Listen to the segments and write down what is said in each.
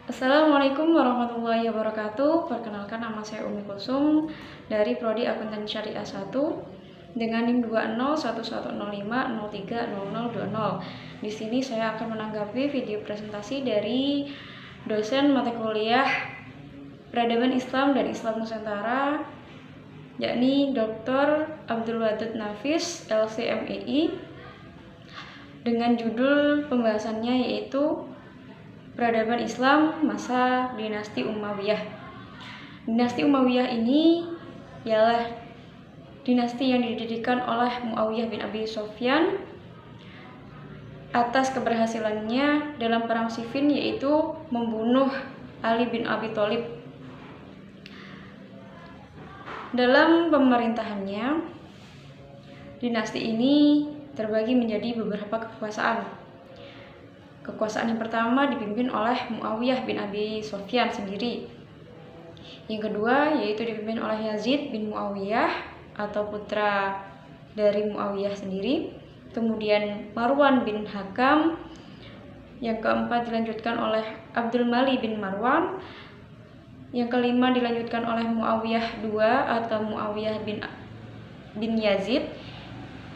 Assalamualaikum warahmatullahi wabarakatuh. Perkenalkan, nama saya Umi Kulsum dari Prodi Akuntansi Syariah 1 dengan NIM 20111050300020. Di sini saya akan menanggapi video presentasi dari dosen mata kuliah Peradaban Islam dan Islam Nusantara, yakni Dr. Abdul Wadud Nafis, LC.MEI, dengan judul pembahasannya yaitu Peradaban Islam masa Dinasti Umayyah. Dinasti Umayyah ini ialah dinasti yang didirikan oleh Muawiyah bin Abi Sufyan atas keberhasilannya dalam perang Siffin, yaitu membunuh Ali bin Abi Thalib. Dalam pemerintahannya, dinasti ini terbagi menjadi beberapa kekuasaan. Kekuasaan yang pertama dipimpin oleh Muawiyah bin Abi Sufyan sendiri. Yang kedua yaitu dipimpin oleh Yazid bin Muawiyah atau putra dari Muawiyah sendiri. Kemudian Marwan bin Hakam. Yang keempat dilanjutkan oleh Abdul Malik bin Marwan. Yang kelima dilanjutkan oleh Muawiyah II atau Muawiyah bin Yazid.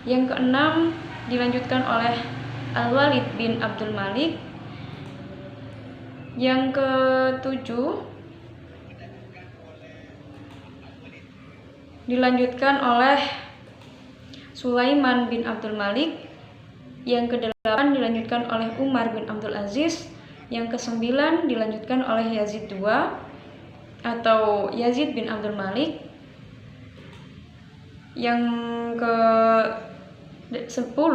Yang keenam dilanjutkan oleh Al-Walid bin Abdul Malik. Yang ketujuh dilanjutkan oleh Sulaiman bin Abdul Malik. Yang kedelapan dilanjutkan oleh Umar bin Abdul Aziz. Yang kesembilan dilanjutkan oleh Yazid II atau Yazid bin Abdul Malik. Yang ke-10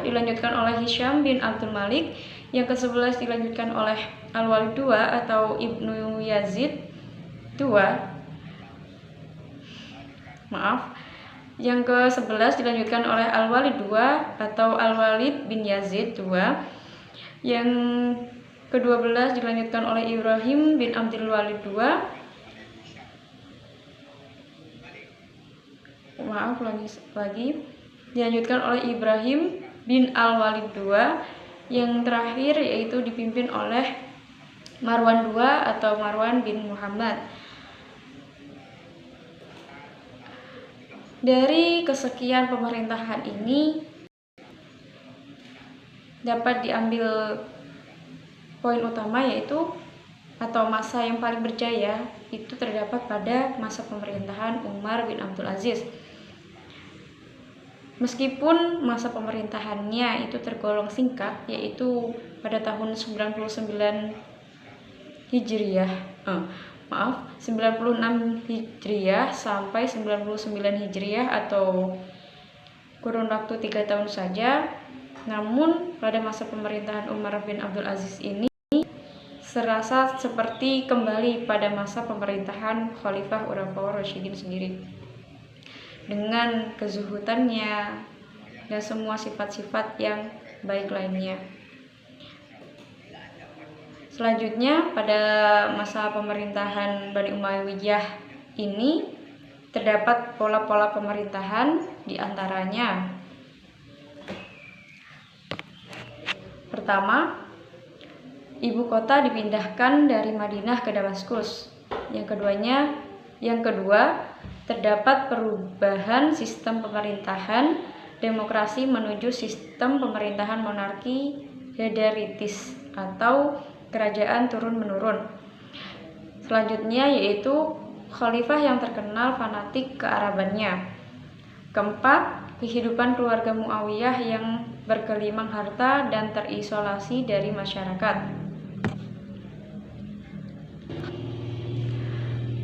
dilanjutkan oleh Hisham bin Abdul Malik. Yang ke-11 dilanjutkan oleh Al-Walid II atau Ibnu Yazid II. Yang ke-11 dilanjutkan oleh Al-Walid II atau Al-Walid bin Yazid II. Yang ke-12 dilanjutkan oleh Ibrahim bin Abdul Walid II. Dilanjutkan oleh Ibrahim bin Al-Walid II. Yang terakhir yaitu dipimpin oleh Marwan II atau Marwan bin Muhammad. Dari kesekian pemerintahan ini dapat diambil poin utama yaitu atau masa yang paling berjaya itu terdapat pada masa pemerintahan Umar bin Abdul Aziz. Meskipun masa pemerintahannya itu tergolong singkat, yaitu pada tahun 96 Hijriah sampai 99 Hijriah atau kurun waktu 3 tahun saja. Namun pada masa pemerintahan Umar bin Abdul Aziz ini serasa seperti kembali pada masa pemerintahan Khalifah Khulafaur Rasyidin sendiri, dengan kezuhudannya dan semua sifat-sifat yang baik lainnya. Selanjutnya pada masa pemerintahan Bani Umayyah ini terdapat pola-pola pemerintahan, diantaranya pertama, ibu kota dipindahkan dari Madinah ke Damaskus. Yang kedua, terdapat perubahan sistem pemerintahan demokrasi menuju sistem pemerintahan monarki hereditaris atau kerajaan turun-menurun. Selanjutnya yaitu khalifah yang terkenal fanatik kearabannya. Keempat, kehidupan keluarga Muawiyah yang bergelimang harta dan terisolasi dari masyarakat.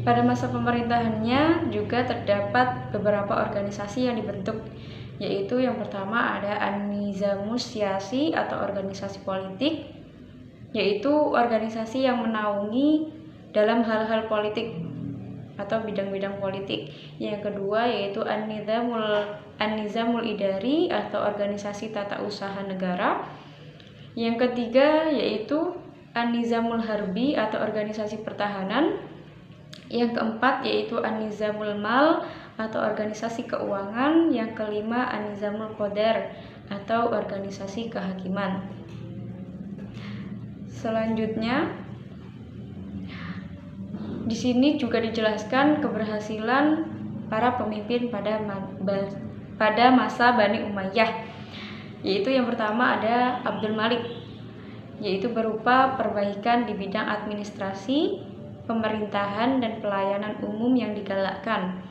Pada masa pemerintahannya juga terdapat beberapa organisasi yang dibentuk, yaitu yang pertama ada An-Nizamus Siyasi atau organisasi politik, yaitu organisasi yang menaungi dalam hal-hal politik atau bidang-bidang politik. Yang kedua yaitu An-Nizamul Idari atau organisasi tata usaha negara. Yang ketiga yaitu An-Nizamul Harbi atau organisasi pertahanan. Yang keempat yaitu An-Nizamul Mal atau organisasi keuangan. Yang kelima An-Nizamul Qadar atau organisasi kehakiman. Selanjutnya Di sini juga dijelaskan keberhasilan para pemimpin pada masa Bani Umayyah, yaitu yang pertama ada Abdul Malik, yaitu berupa perbaikan di bidang administrasi, pemerintahan, dan pelayanan umum yang digalakkan.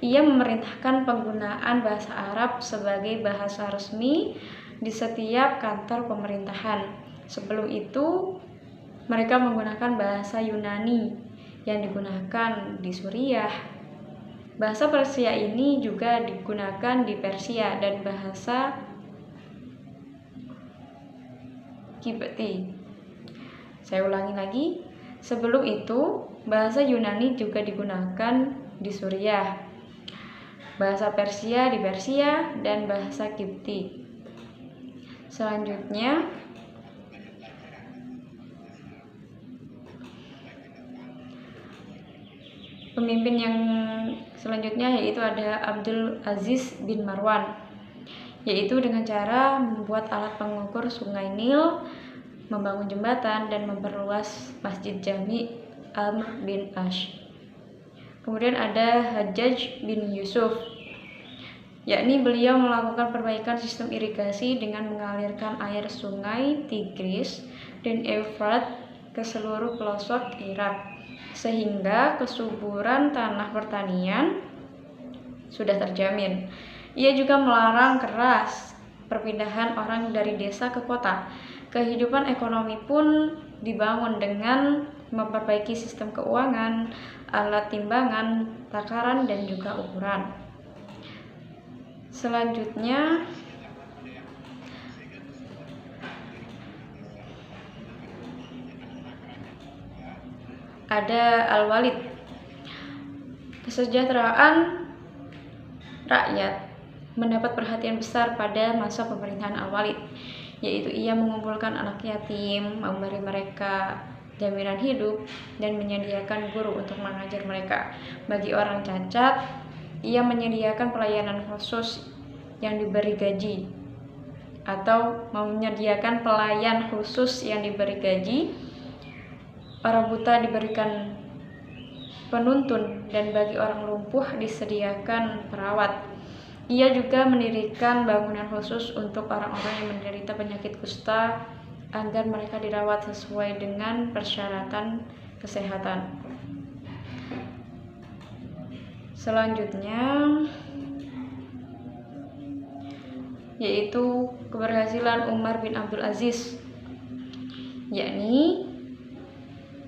Ia memerintahkan penggunaan bahasa Arab sebagai bahasa resmi di setiap kantor pemerintahan. Sebelum itu, mereka menggunakan bahasa Yunani yang digunakan di Suriah. Bahasa Persia ini juga digunakan di Persia dan bahasa Kibti. Saya ulangi lagi. Sebelum itu, bahasa Yunani juga digunakan di Suriah, bahasa Persia di Persia, dan bahasa Kibti. Selanjutnya, pemimpin yang selanjutnya yaitu ada Abdul Aziz bin Marwan, yaitu dengan cara membuat alat pengukur sungai Nil, membangun jembatan, dan memperluas Masjid Jami Amr bin Ash. Kemudian ada Hajjaj bin Yusuf, yakni beliau melakukan perbaikan sistem irigasi dengan mengalirkan air sungai Tigris dan Efrat ke seluruh pelosok Irak, sehingga kesuburan tanah pertanian sudah terjamin. Ia juga melarang keras perpindahan orang dari desa ke kota. Kehidupan ekonomi pun dibangun dengan memperbaiki sistem keuangan, alat timbangan, takaran, dan juga ukuran. Selanjutnya, ada Al-Walid. Kesejahteraan rakyat mendapat perhatian besar pada masa pemerintahan Al-Walid, yaitu ia mengumpulkan anak yatim, memberi mereka jaminan hidup, dan menyediakan guru untuk mengajar mereka. Bagi orang cacat, ia menyediakan pelayanan khusus yang diberi gaji, atau menyediakan pelayan khusus yang diberi gaji. Orang buta diberikan penuntun, dan bagi orang lumpuh disediakan perawat. Ia juga mendirikan bangunan khusus untuk orang-orang yang menderita penyakit kusta agar mereka dirawat sesuai dengan persyaratan kesehatan. Selanjutnya yaitu keberhasilan Umar bin Abdul Aziz, yakni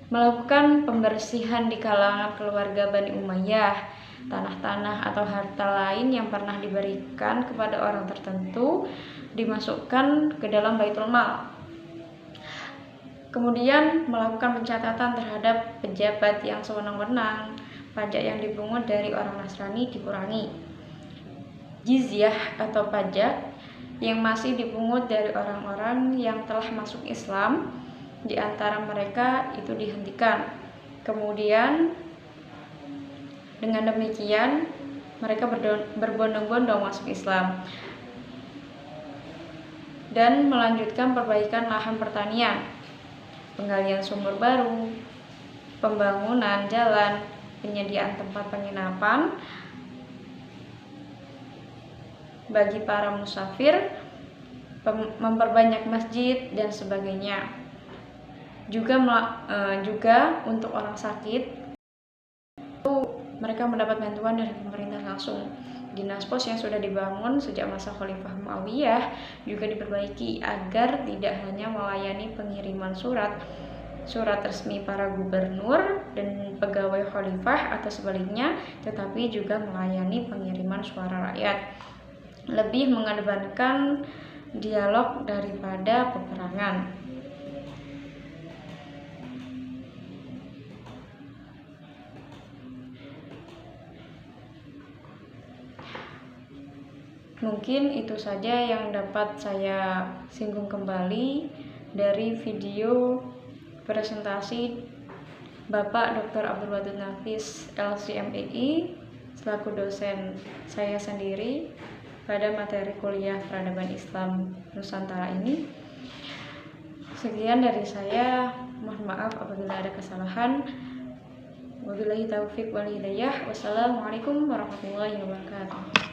melakukan pembersihan di kalangan keluarga Bani Umayyah. Tanah-tanah atau harta lain yang pernah diberikan kepada orang tertentu dimasukkan ke dalam Baitul Mal. Kemudian melakukan pencatatan terhadap pejabat yang sewenang-wenang. Pajak yang dipungut dari orang Nasrani dikurangi. Jizyah atau pajak yang masih dipungut dari orang-orang yang telah masuk Islam di antara mereka itu dihentikan. Kemudian dengan demikian mereka berbondong-bondong masuk Islam dan melanjutkan perbaikan lahan pertanian, penggalian sumur baru, pembangunan jalan, penyediaan tempat penginapan bagi para musafir, memperbanyak masjid, dan sebagainya. Juga untuk orang sakit itu mereka mendapat bantuan dari pemerintah langsung. Dinas pos yang sudah dibangun sejak masa Khalifah Muawiyah juga diperbaiki agar tidak hanya melayani pengiriman surat resmi para gubernur dan pegawai khalifah atau sebaliknya, tetapi juga melayani pengiriman suara rakyat. Lebih mengedepankan dialog daripada peperangan. Mungkin itu saja yang dapat saya singgung kembali dari video presentasi Bapak Dr. Abdul Wadud Nafis LCMEI selaku dosen saya sendiri pada materi kuliah Peradaban Islam Nusantara ini. Sekian dari saya, mohon maaf apabila ada kesalahan. Wabillahi taufiq wal hidayah. Wassalamualaikum warahmatullahi wabarakatuh.